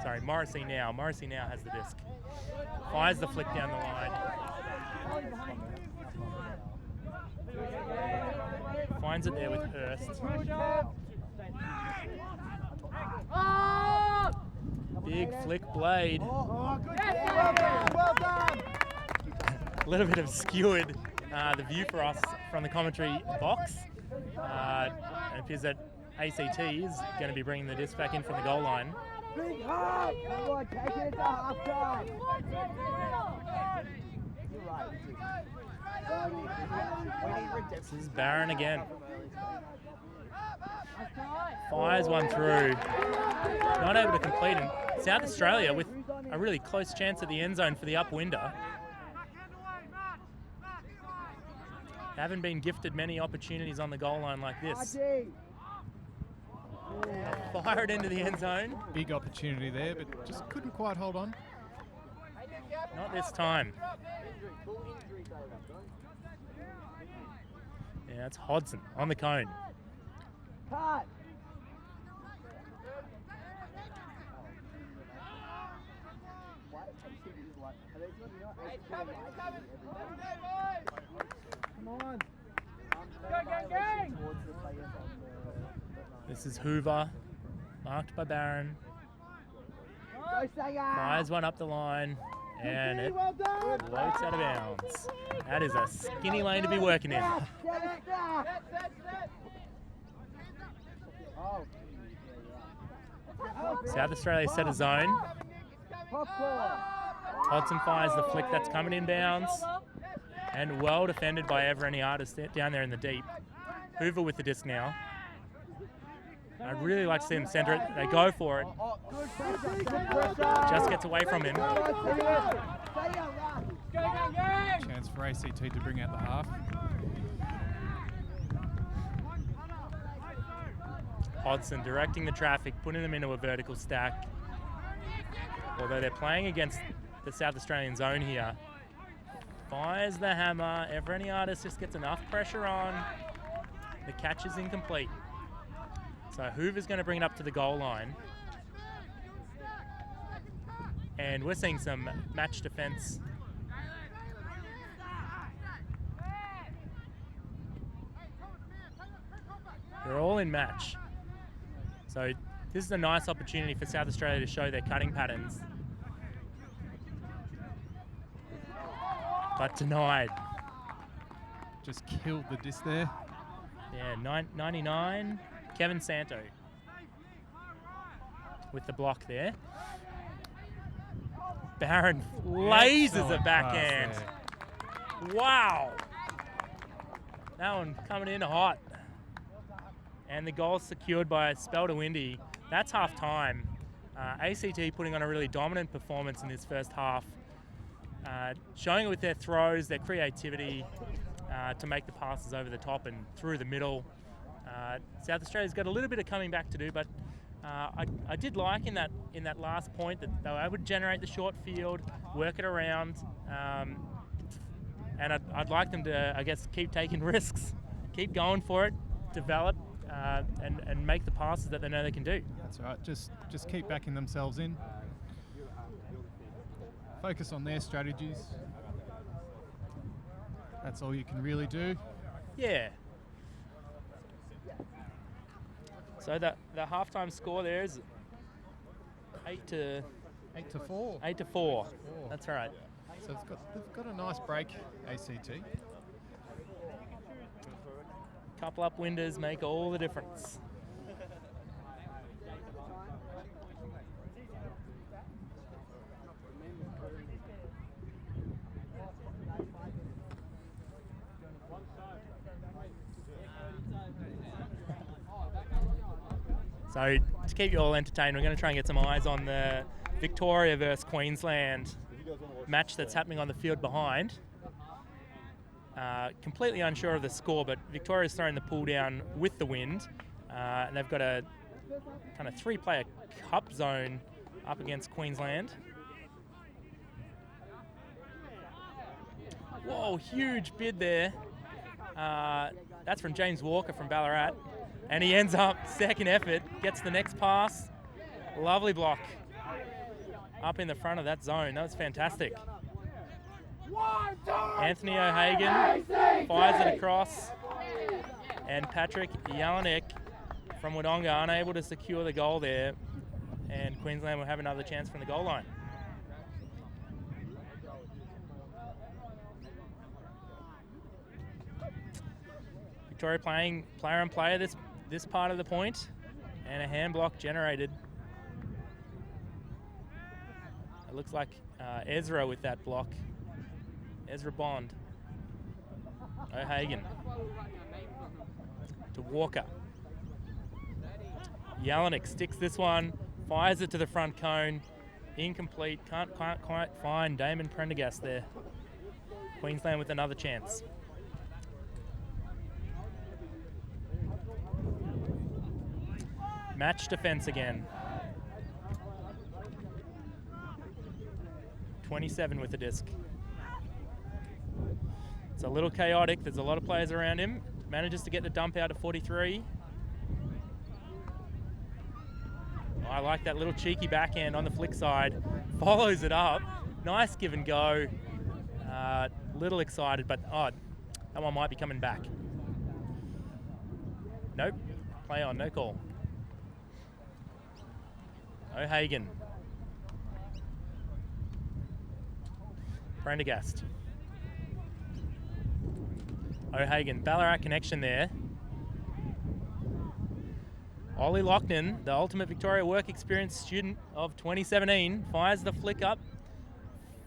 Sorry, Morrissey now. Morrissey now has the disc. Fires the flick down the line. Finds it there with Hurst. Big flick blade. Well done. A little bit obscured the view for us from the commentary box. It appears that ACT is going to be bringing the disc back in from the goal line. Big hug! Come on, take it to half time. This is Barron again. Fires one through. Not able to complete it. South Australia with a really close chance at the end zone for the upwinder. Haven't been gifted many opportunities on the goal line like this. Fire it into the end zone. Big opportunity there, but just couldn't quite hold on. Not this time. Yeah, it's Hodson on the cone. Cut. Come on. This is Hoover, marked by Barron. Fires one up the line, and it floats out of bounds. That is a skinny lane to be working in. South Australia set a zone. Hodson fires the flick that's coming in bounds. And well defended by Evreniadis down there in the deep. Hoover with the disc now. I'd really like to see them centre it. They go for it. Just gets away from him. Chance for ACT to bring out the half. Hodson directing the traffic, putting them into a vertical stack. Although they're playing against the South Australian zone here. Fires the hammer. Evreniadis just gets enough pressure on. The catch is incomplete. So Hoover's going to bring it up to the goal line. And we're seeing some match defence. They're all in match. So this is a nice opportunity for South Australia to show their cutting patterns. But denied. Just killed the disc there. Yeah, 99. Kevin Santo with the block there. Barron lasers a backhand. Wow. That one coming in hot. And the goal secured by Spelter Windy. That's half time. ACT putting on a really dominant performance in this first half. Showing it with their throws, their creativity to make the passes over the top and through the middle. South Australia's got a little bit of coming back to do, but I did like in that last point that they were able to generate the short field, work it around, and I'd like them to, I guess, keep taking risks, keep going for it, develop, and make the passes that they know they can do. That's right. Just keep backing themselves in. focus on their strategies. That's all you can really do. Yeah. So the halftime score there is 8 to 4. 8 to 4. That's right. So they've got a nice break, ACT. Couple upwinders make all the difference. So to keep you all entertained, we're going to try and get some eyes on the Victoria versus Queensland match that's happening on the field behind. Completely unsure of the score, but Victoria's throwing the pull down with the wind, and they've got a kind of 3-player cup zone up against Queensland. Whoa, huge bid there. That's from James Walker from Ballarat. And he ends up, second effort, gets the next pass. Lovely block up in the front of that zone. That was fantastic. Anthony O'Hagan fires it across. And Patrick Jelinek from Wodonga unable to secure the goal there. And Queensland will have another chance from the goal line. Victoria playing player on player this part of the point, and a hand block generated. It looks like Ezra with that block. Ezra Bond. O'Hagan to Walker. Jelinek sticks this one, fires it to the front cone. Incomplete, can't quite find Damon Prendergast there. Queensland with another chance. Match defense again. 27 with the disc. It's a little chaotic. There's a lot of players around him. Manages to get the dump out of 43. I like that little cheeky backhand on the flick side. Follows it up. Nice give and go. Little excited, but that one might be coming back. Nope. Play on, no call. O'Hagan. Prendergast. O'Hagan. Ballarat connection there. Ollie Loughnane, the Ultimate Victoria Work Experience student of 2017, fires the flick up.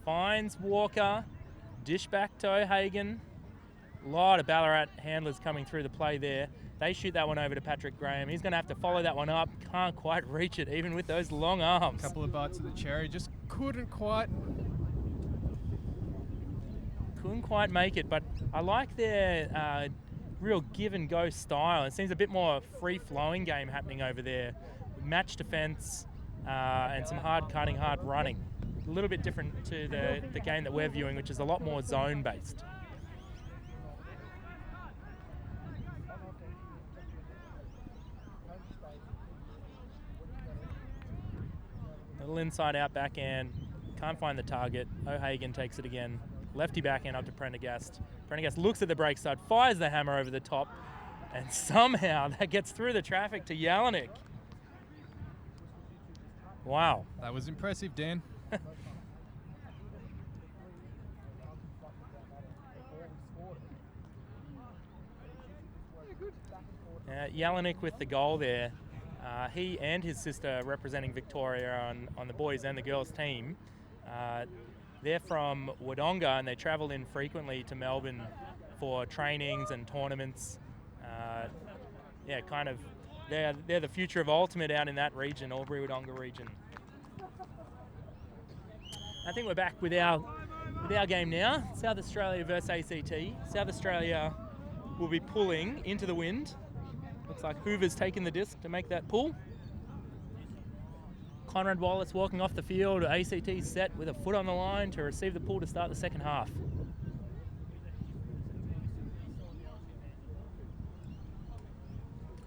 Finds Walker. Dish back to O'Hagan. A lot of Ballarat handlers coming through the play there. They shoot that one over to Patrick Graham. He's going to have to follow that one up. Can't quite reach it, even with those long arms. Couple of bites of the cherry, just couldn't quite make it, but I like their real give and go style. It seems a bit more free-flowing game happening over there. Match defense and some hard cutting, hard running. A little bit different to the game that we're viewing, which is a lot more zone-based. Little inside-out backhand. Can't find the target. O'Hagan takes it again. Lefty backhand up to Prendergast. Prendergast looks at the break side, fires the hammer over the top, and somehow that gets through the traffic to Jelinek. Wow. That was impressive, Dan. Jelinek with the goal there. He and his sister representing Victoria on the boys and the girls team. They're from Wodonga and they travel in frequently to Melbourne for trainings and tournaments. They're the future of Ultimate out in that region, Albury-Wodonga region. I think we're back with our game now. South Australia versus ACT. South Australia will be pulling into the wind. Looks like Hoover's taken the disc to make that pull. Conrad Wallace walking off the field. ACT set with a foot on the line to receive the pull to start the second half.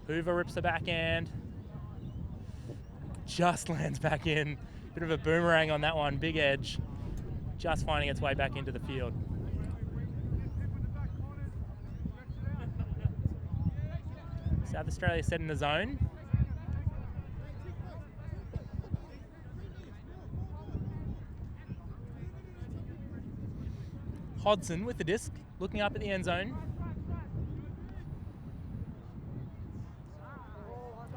Hoover rips the backhand. Just lands back in. Bit of a boomerang on that one, big edge. just finding its way back into the field. South Australia set in the zone. Hodson with the disc, looking up at the end zone.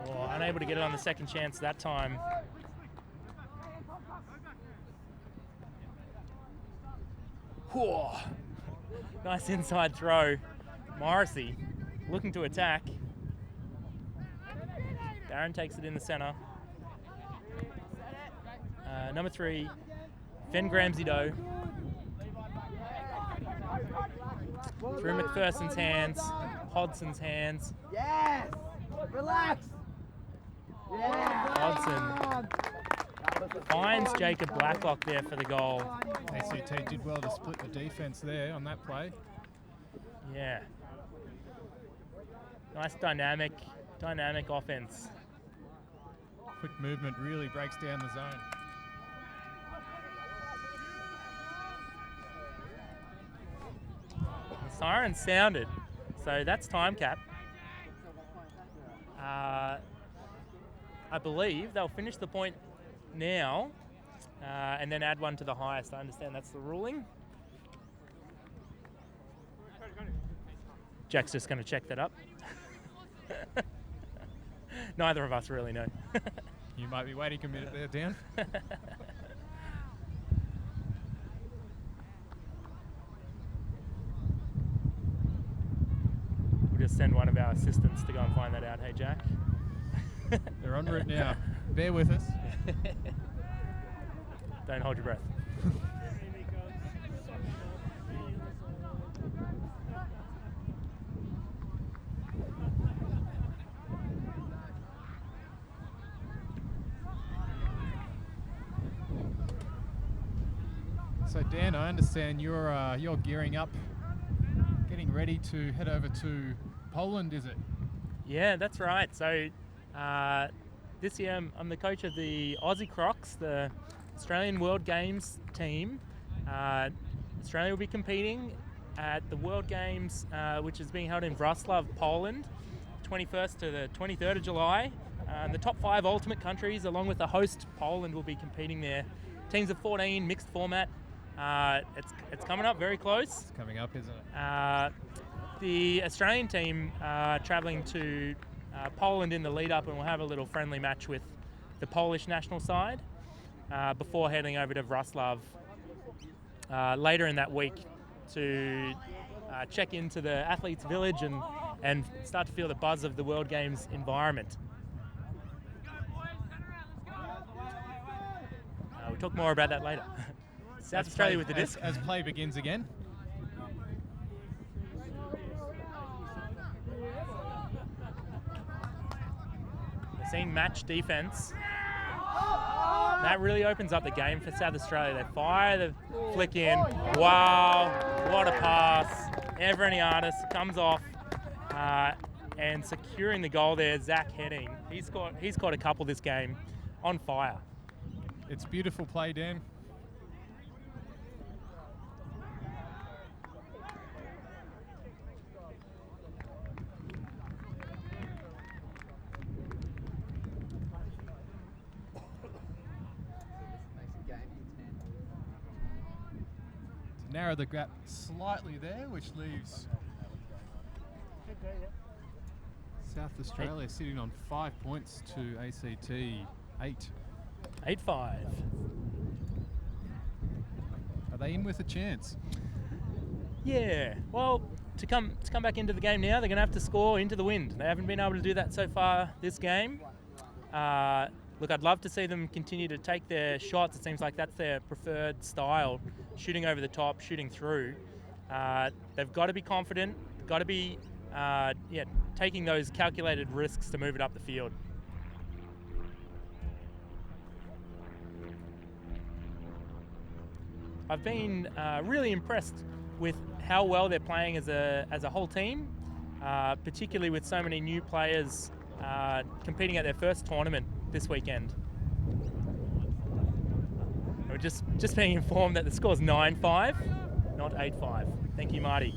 Oh, unable to get it on the second chance that time. Whoa. Nice inside throw. Morrissey looking to attack. Darren takes it in the centre. Number 3, Fen Gramsey-Doe. Through McPherson's hands, Hodson's hands. Yes! Relax! Yeah! Hodson finds Jacob Blacklock there for the goal. ACT did well to split the defence there on that play. Yeah. Nice dynamic offense. Quick movement really breaks down the zone. The siren sounded, so that's time cap. I believe they'll finish the point now and then add one to the highest. I understand that's the ruling. Jack's just going to check that up. Neither of us really know. You might be waiting a minute there, Dan. We'll just send one of our assistants to go and find that out. Hey, Jack. They're en route now. Bear with us. Don't hold your breath. So Dan, I understand you're gearing up, getting ready to head over to Poland, is it? Yeah, that's right. So this year I'm the coach of the Aussie Crocs, the Australian World Games team. Australia will be competing at the World Games, which is being held in Wrocław, Poland, 21st to the 23rd of July. The top 5 ultimate countries, along with the host Poland, will be competing there. Teams of 14, mixed format. It's coming up very close. It's coming up, isn't it? The Australian team travelling to Poland in the lead up, and we'll have a little friendly match with the Polish national side before heading over to Wrocław later in that week to check into the athletes' village and start to feel the buzz of the World Games environment. We'll talk more about that later. South Australia with the disc. As play begins again. We're seeing match defence. That really opens up the game for South Australia. They fire the flick in. Wow, what a pass. Evraniadis comes off and securing the goal there, Zach Heading. He's got a couple this game on fire. It's beautiful play, Dan. Narrow the gap slightly there, which leaves South Australia sitting on 5 points to ACT 8. 8-5. Are they in with a chance? Yeah. Well, to come back into the game now, they're going to have to score into the wind. They haven't been able to do that so far this game. Look, I'd love to see them continue to take their shots. It seems like that's their preferred style, shooting over the top, shooting through. They've got to be confident, got to be taking those calculated risks to move it up the field. I've been really impressed with how well they're playing as a whole team, particularly with so many new players competing at their first tournament this weekend. We're just being informed that the score's 9-5, not 8-5. Thank you, Marty.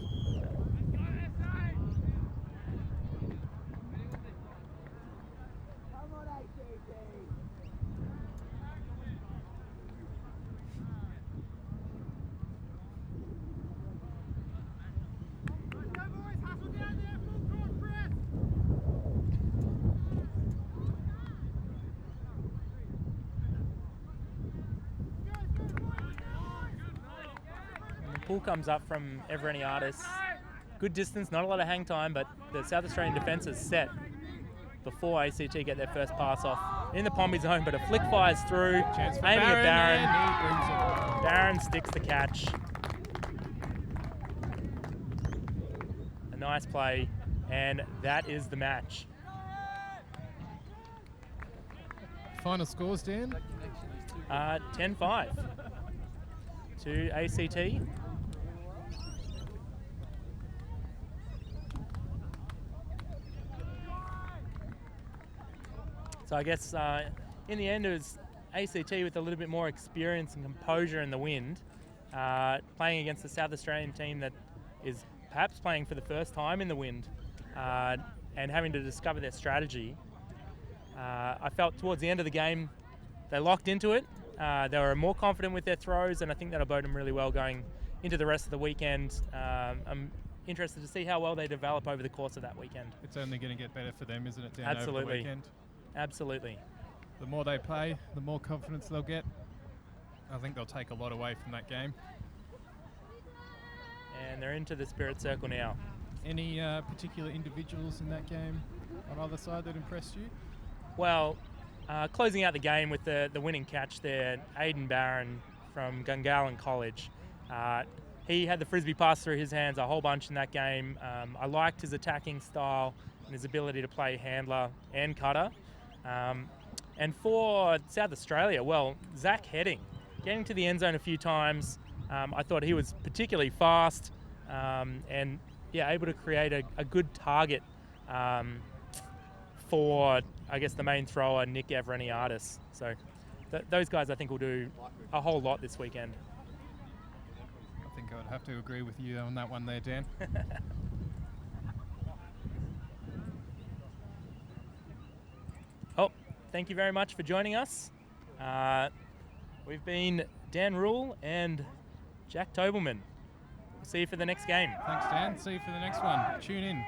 Pull comes up from Everiniadis. Good distance, not a lot of hang time, but the South Australian defence is set before ACT get their first pass off in the Pomby zone, but a flick fires through, Chance for aiming at Barron. and he brings it. Barron sticks the catch. A nice play, and that is the match. Final scores, Dan? 10-5 to ACT. So I guess in the end it was ACT with a little bit more experience and composure in the wind, playing against the South Australian team that is perhaps playing for the first time in the wind and having to discover their strategy. I felt towards the end of the game they locked into it. They were more confident with their throws, and I think that'll bode them really well going into the rest of the weekend. I'm interested to see how well they develop over the course of that weekend. It's only going to get better for them, isn't it, Dan, Absolutely. over the weekend? Absolutely. The more they play, the more confidence they'll get. I think they'll take a lot away from that game. And they're into the Spirit Circle now. Any particular individuals in that game on either side that impressed you? Well, closing out the game with the winning catch there, Aidan Barron from Gungahlin College. He had the frisbee pass through his hands a whole bunch in that game. I liked his attacking style and his ability to play handler and cutter. And for South Australia, well, Zach Heading, getting to the end zone a few times. I thought he was particularly fast and able to create a good target for, I guess, the main thrower, Nick Everiniadis. So those guys, I think, will do a whole lot this weekend. I think I would have to agree with you on that one there, Dan. Oh, thank you very much for joining us. We've been Dan Rule and Jack Tobelman. See you for the next game. Thanks, Dan. See you for the next one. Tune in.